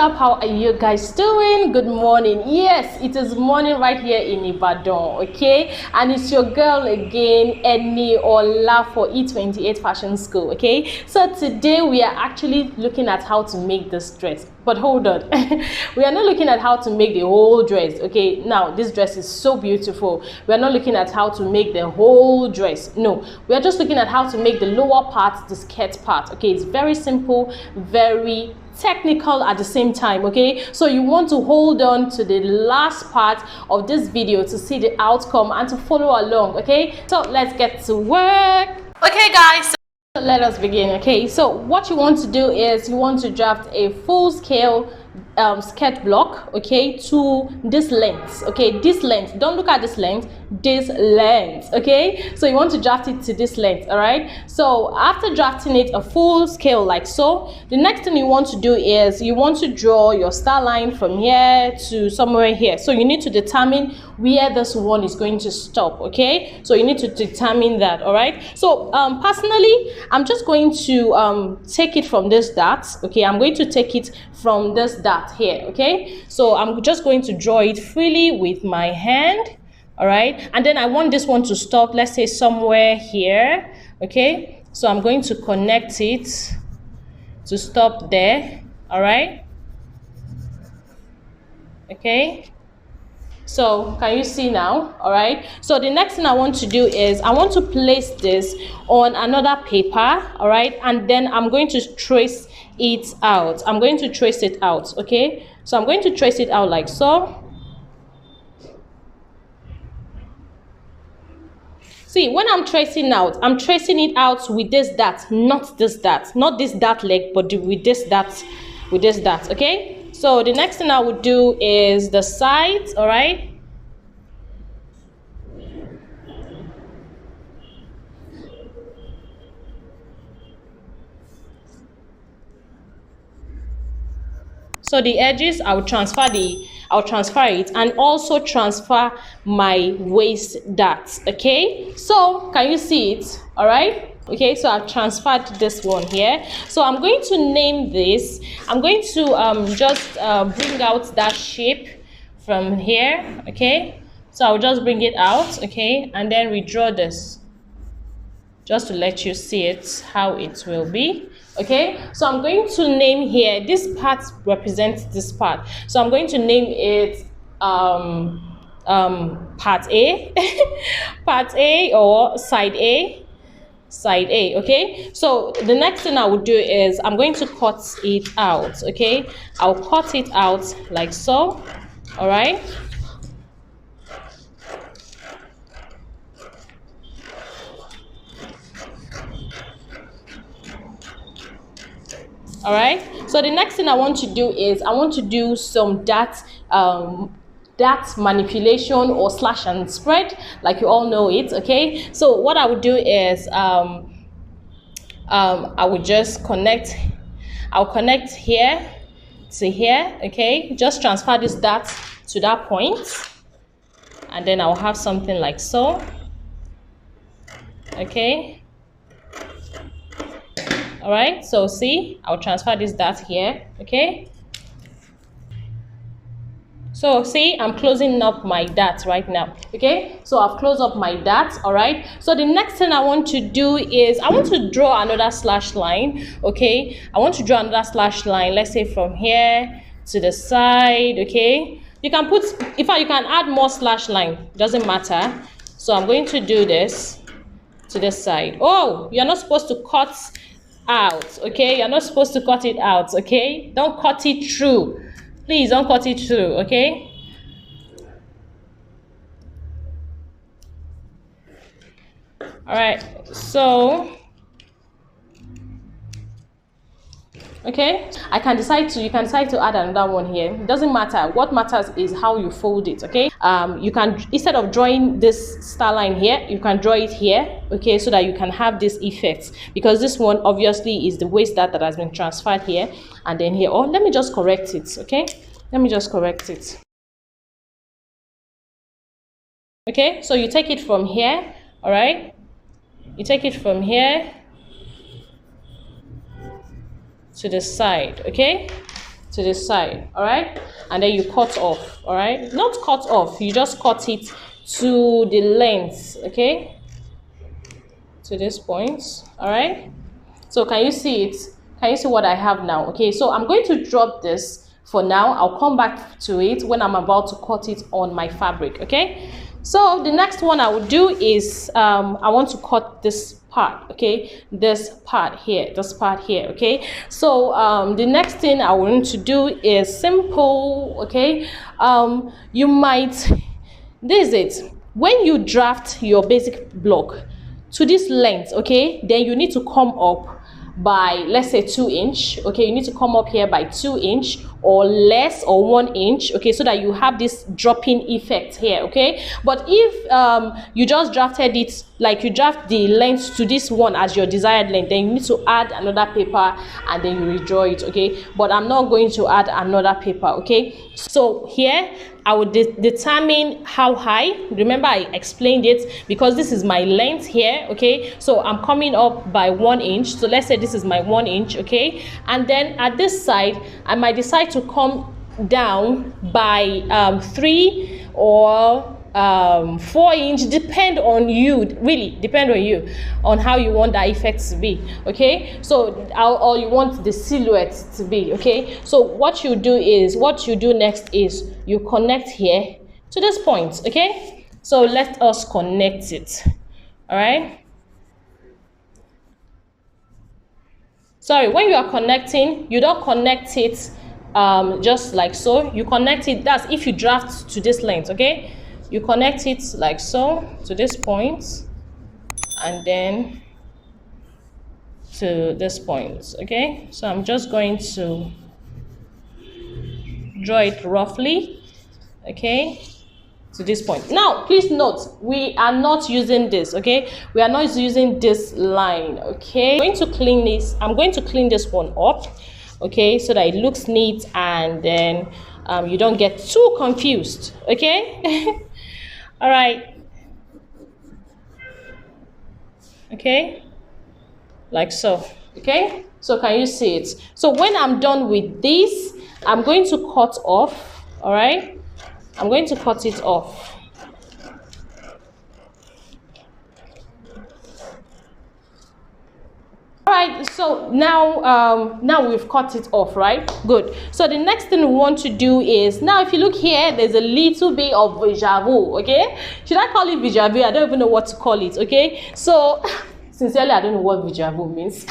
up? How are you guys doing? Good morning. Yes, it is morning right here in Ibadan, okay? And it's your girl again, Eni Ola for E28 Fashion School, okay? So today we are actually looking at how to make this dress. But hold on, we are not looking at how to make the whole dress, okay? Now, this dress is so beautiful. We are not looking at how to make the whole dress. No, we are just looking at how to make the lower part, the skirt part, okay? It's very simple, very technical at the same time, okay? So you want to hold on to the last part of this video to see the outcome and to follow along, okay? So let's get to work. Okay guys, so let us begin. Okay, so what you want to do is you want to draft a full scale skirt block, okay, to this length, okay, this length. Don't look at this length, this length, okay? So you want to draft it to this length, all right? So after drafting it a full scale like so, the next thing you want to do is you want to draw your star line from here to somewhere here. So you need to determine where this one is going to stop, okay? So you need to determine that, all right? So personally, I'm just going to take it from this dot, okay? I'm going to take it from this dot here, okay? So I'm just going to draw it freely with my hand, all right? And then I want this one to stop, let's say somewhere here, okay? So I'm going to connect it to stop there, all right? Okay, so can you see now? All right, so the next thing I want to do is I want to place this on another paper, all right? And then I'm going to trace it out. I'm going to trace it out, okay? So I'm going to trace it out like so. See, when I'm tracing out, I'm tracing it out with this dot, not this dot, not this dot leg, but with this dot, okay? So the next thing I would do is the sides, all right? So the edges, I'll transfer it and also transfer my waist dart, okay? So can you see it? All right? Okay, so I've transferred this one here. So I'm going to name this. I'm going to just bring out that shape from here, okay? So I'll just bring it out, okay? And then redraw this just to let you see it, how it will be. Okay, so I'm going to name here, this part represents this part. So I'm going to name it part A, part A or side A, okay? So the next thing I will do is I'm going to cut it out, okay? I'll cut it out like so, all right? All right, so the next thing I want to do is I want to do some dot manipulation or slash and spread, like you all know it, okay? So what I would do is I would just connect, I'll connect here to here, okay? Just transfer this dot to that point, and then I'll have something like so, okay? All right, so see, I'll transfer this dot here, okay? So see, I'm closing up my dot right now, okay? So I've closed up my dot, all right? So the next thing I want to do is I want to draw another slash line, okay? I want to draw another slash line, let's say from here to the side, okay? You can put, in fact, you can add more slash line, doesn't matter. So I'm going to do this to this side. Oh, you're not supposed to cut out, okay? You're not supposed to cut it out, okay? Don't cut it through. Please don't cut it through, okay? All right, so okay, you can decide to add another one here. It doesn't matter. What matters is how you fold it, okay? You can, instead of drawing this star line here, you can draw it here, okay, so that you can have this effect, because this one obviously is the waist that has been transferred here and then here. Oh, let me just correct it, okay? Let me just correct it. Okay, so you take it from here, all right? You take it from here to the side, okay? to the side, all right, and then you cut off, all right, not cut off, you just cut it to the length, okay, to this point, all right. So can you see it? Can you see what I have now? Okay, so I'm going to drop this for now. I'll come back to it when I'm about to cut it on my fabric, okay. So the next one I will do is I want to cut this part, okay, this part here, okay. So the next thing I want to do is simple, okay. You might, this is it, when you draft your basic block to this length, okay, then you need to come up by, let's say, 2 inch, okay. You need to come up here by 2 inch or less, or 1 inch, okay, so that you have this dropping effect here, okay. But if you just drafted it, like you draft the length to this one as your desired length, then you need to add another paper and then you redraw it, okay. But I'm not going to add another paper, okay. So here I would determine how high. Remember, I explained it, because this is my length here, okay. So I'm coming up by 1 inch, so let's say this is my 1 inch, okay. And then at this side I might decide to come down by 3 or 4 inch, depend on you, really depend on you, on how you want that effect to be, okay. So or you want the silhouette to be, okay. So what you do next is you connect here to this point, okay. So let us connect it, all right. Sorry, when you are connecting, you don't connect it just like so. You connect it, that's if you draft to this length, okay. You connect it like so to this point, and then to this point, okay. So I'm just going to draw it roughly, okay, to this point. Now please note, we are not using this, okay. We are not using this line, okay. I'm going to clean this, I'm going to clean this one up, okay, so that it looks neat, and then you don't get too confused, okay. All right, okay, like so, okay. So can you see it? So when I'm done with this, I'm going to cut off, all right. I'm going to cut it off. All right, so now we've cut it off, right? Good. So the next thing we want to do is, now if you look here, there's a little bit of déjà-vu, okay. Should I call it déjà-vu? I don't even know what to call it, okay. So sincerely, I don't know what déjà-vu means.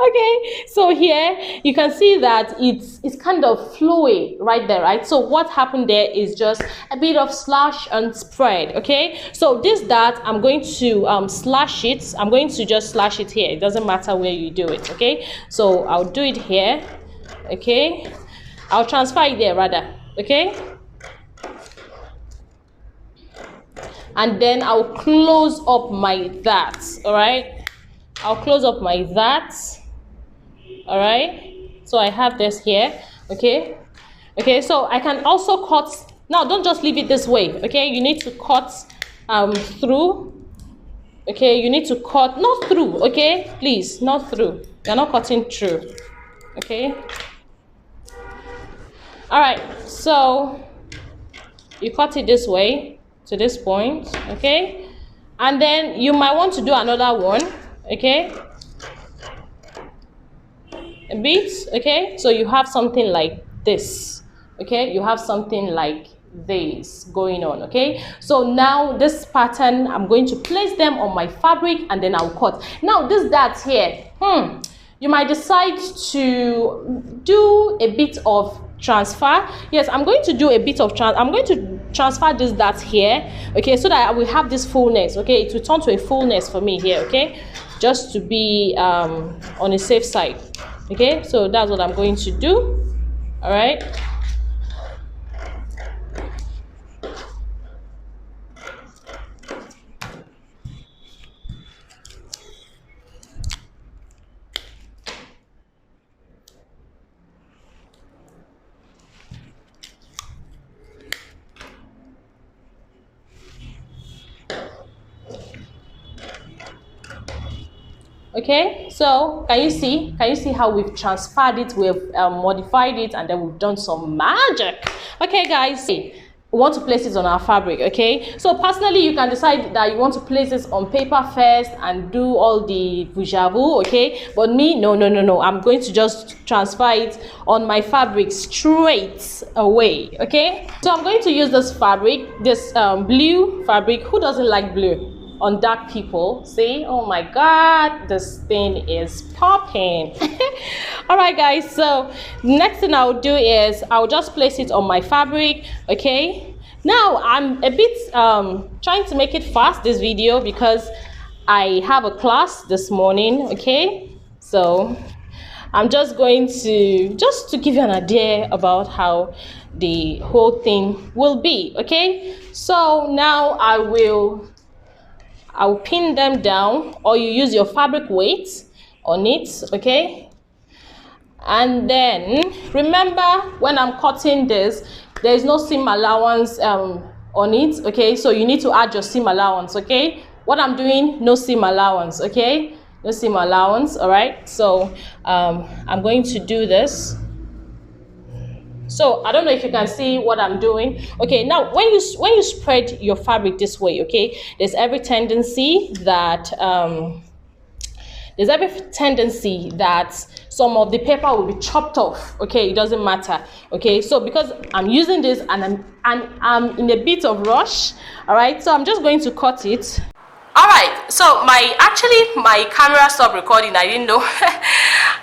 Okay, so here you can see that it's kind of flowy right there, right? So what happened there is just a bit of slash and spread, okay. So that I'm going to slash it. I'm going to just slash it here. It doesn't matter where you do it, okay. So I'll do it here, okay. I'll transfer it there rather, okay. And then I'll close up my that, all right. I'll close up my that, all right. So I have this here, okay. Okay, so I can also cut. Now don't just leave it this way, okay. You need to cut through, okay. You need to cut, not through, okay, please, not through. You're not cutting through, okay. All right, so you cut it this way to this point, okay. And then you might want to do another one, okay, a bit, okay. So you have something like this, okay. You have something like this going on, okay. So now this pattern, I'm going to place them on my fabric and then I'll cut. Now this dart here, you might decide to do a bit of transfer. Yes, I'm going to do a bit of I'm going to transfer this dart here, okay, so that I will have this fullness, okay. It will turn to a fullness for me here, okay, just to be on the safe side, okay. So that's what I'm going to do, all right. Okay, so can you see how we've transferred it, we've modified it, and then we've done some magic. Okay guys, we want to place it on our fabric. Okay, so personally you can decide that you want to place this on paper first and do all the vujavu. Okay, but me, no, I'm going to just transfer it on my fabric straight away. Okay, so I'm going to use this fabric, this blue fabric. Who doesn't like blue on dark people? See, oh my god, this thing is popping. All right guys, so next thing I'll do is I'll just place it on my fabric. Okay, now I'm a bit trying to make it fast, this video, because I have a class this morning. Okay, so I'm just going to give you an idea about how the whole thing will be. Okay, so now I'll pin them down, or you use your fabric weight on it. Okay, and then remember, when I'm cutting this, there is no seam allowance on it. Okay, so you need to add your seam allowance. Okay, what I'm doing, no seam allowance. Okay, no seam allowance. All right, so I'm going to do this. So I don't know if you can see what I'm doing. Okay, now when you spread your fabric this way, okay, there's every tendency that some of the paper will be chopped off. Okay, it doesn't matter. Okay, so because I'm using this and I'm in a bit of rush, all right, so I'm just going to cut it. All right, so my camera stopped recording. I didn't know.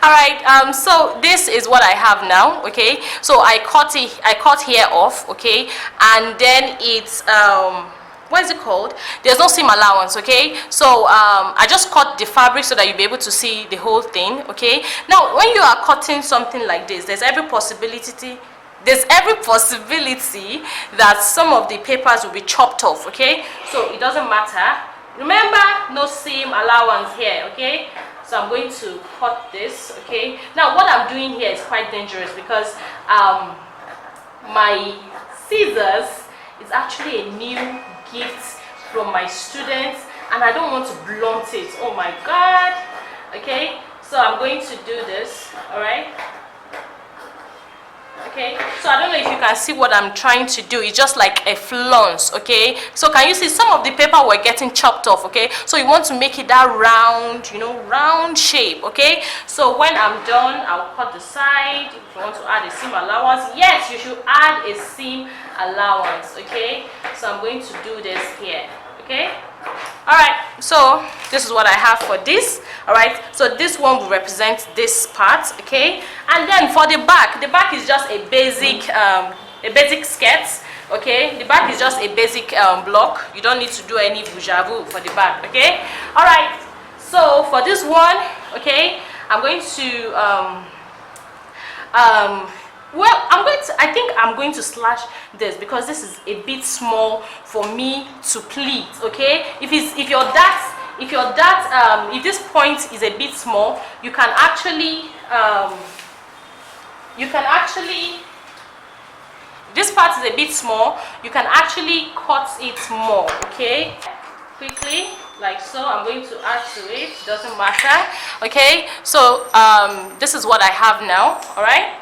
All right, so this is what I have now. Okay, so I cut here off. Okay, and then it's what is it called? There's no seam allowance. Okay, so I just cut the fabric so that you'll be able to see the whole thing. Okay, now when you are cutting something like this, there's every possibility that some of the papers will be chopped off. Okay, so it doesn't matter. Remember, no seam allowance here. Okay, so I'm going to cut this. Okay, now what I'm doing here is quite dangerous because my scissors is actually a new gift from my students, and I don't want to blunt it. Oh my god. Okay, so I'm going to do this. All right. Okay, so I don't know if you can see what I'm trying to do. It's just like a flounce. Okay, so can you see some of the paper were getting chopped off? Okay, so you want to make it that round, round shape. Okay, so when I'm done, I'll cut the side. If you want to add a seam allowance, yes, you should add a seam allowance. Okay, so I'm going to do this here. Okay, all right, so this is what I have for this. All right, so this one will represent this part. Okay, and then for the back is just a basic skirt. Okay, the back is just a basic block. You don't need to do any vujavu for the back. Okay, all right, so for this one, okay, I'm going to I think I'm going to slash this because this is a bit small for me to pleat. Okay, if this point is a bit small, you can actually this part is a bit small, you can actually cut it more. Okay, quickly, like so. I'm going to add to it, doesn't matter. Okay, so this is what I have now. All right,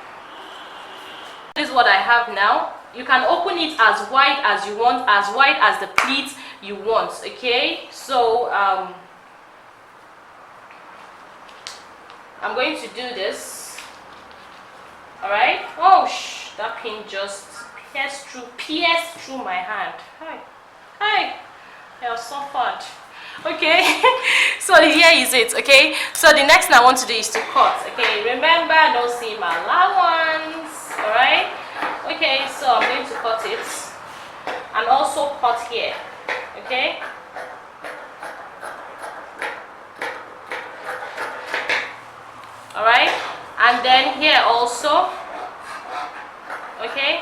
this is what I have now. You can open it as wide as you want, as wide as the pleat you want. Okay, so I'm going to do this. All right. Oh, that pin just pierced through my hand. Hi, I have suffered. Okay, so here is it. Okay, so the next thing I want to do is to cut. Okay, remember, no seam allowance. All right. Okay, so I'm going to cut it and also cut here. Okay, all right, and then here also. Okay,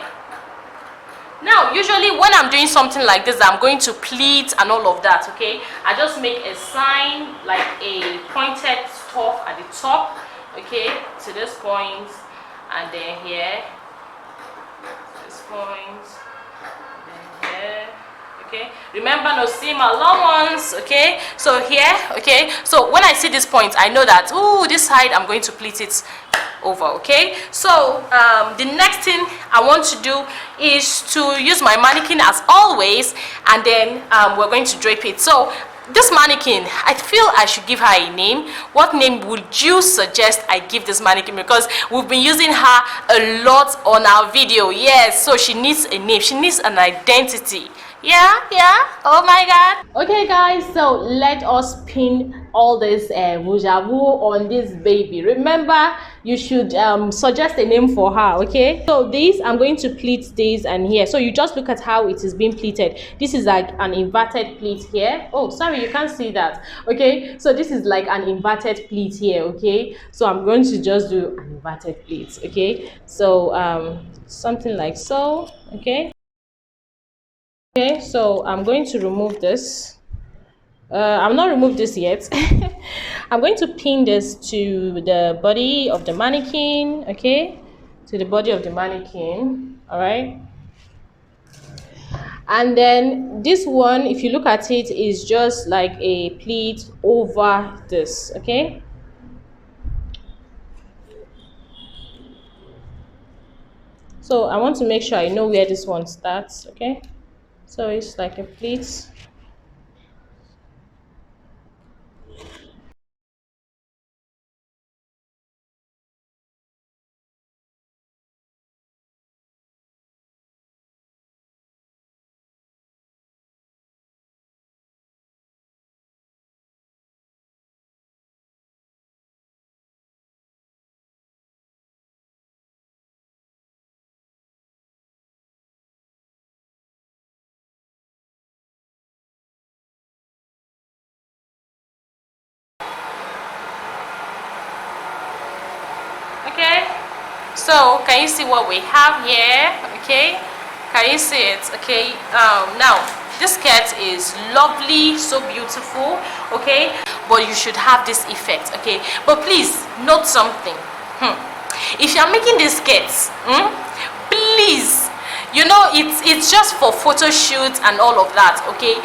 now usually when I'm doing something like this, I'm going to pleat and all of that. Okay, I just make a sign like a pointed stuff at the top. Okay, to this point, and then here, this point, then here. Okay, remember, no seam or long ones. Okay, so here, okay, so when I see this point, I know that, oh, this side I'm going to pleat it over. Okay, so the next thing I want to do is to use my mannequin as always, and then we're going to drape it. So this mannequin, I feel I should give her a name. What name would you suggest I give this mannequin? Because we've been using her a lot on our video. Yes, so she needs a name, she needs an identity. Yeah, oh my god. Okay guys, so let us pin all this mujavu on this baby. Remember, you should suggest a name for her. Okay, so this, I'm going to pleat this and here, so you just look at how it is being pleated. This is like an inverted pleat here. Oh, sorry, you can't see that. Okay, so this is like an inverted pleat here. Okay, so I'm going to just do an inverted pleat. Okay, so something like so. Okay, so I'm going to remove this. I'm not removed this yet. I'm going to pin this to the body of the mannequin. Okay, to the body of the mannequin. All right, and then this one, if you look at it, is just like a pleat over this. Okay, so I want to make sure I know where this one starts. Okay, so it's like a pleat. Okay, so can you see what we have here? Okay, can you see it? Okay, now this skirt is lovely, so beautiful. Okay, but you should have this effect. Okay, but please note something. If you're making these skirts, please, you know, it's just for photo shoots and all of that. Okay,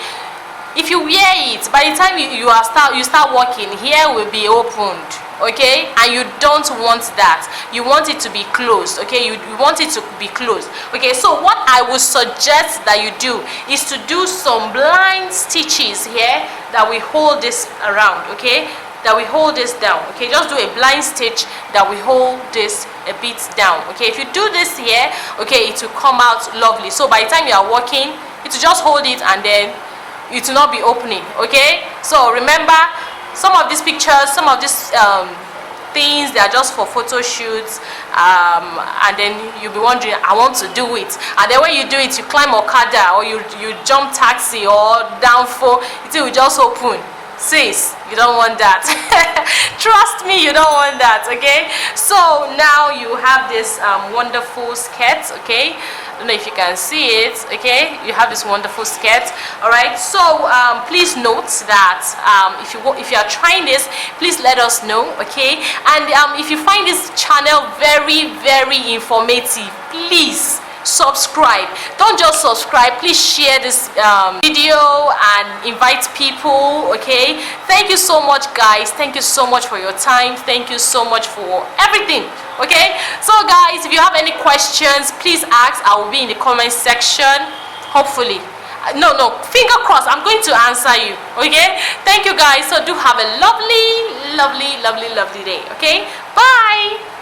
if you wear it, by the time you start working, here will be opened. Okay, and you don't want that. You want it to be closed. Okay, you want it to be closed. Okay, so what I would suggest that you do is to do some blind stitches here that we hold this around. Okay, that we hold this down. Okay, just do a blind stitch that we hold this a bit down. Okay, if you do this here, okay, it will come out lovely. So by the time you are working, it will just hold it and then it will not be opening. Okay, so remember, some of these pictures, some of these things, they are just for photo shoots, and then you'll be wondering, I want to do it, and then when you do it, you climb Okada or you jump taxi or down for it will just open. Sis, you don't want that. Trust me, you don't want that. Okay, so now you have this wonderful skirt. Okay, I don't know if you can see it. Okay, you have this wonderful skirt. All right, so please note that if you are trying this, please let us know. Okay, and if you find this channel very, very informative, please subscribe. Don't just subscribe, please share this video and invite people. Okay, thank you so much guys, thank you so much for your time, thank you so much for everything. Okay, so guys, if you have any questions, please ask. I will be in the comment section, hopefully. No, finger crossed, I'm going to answer you. Okay, thank you guys. So do have a lovely day. Okay, bye.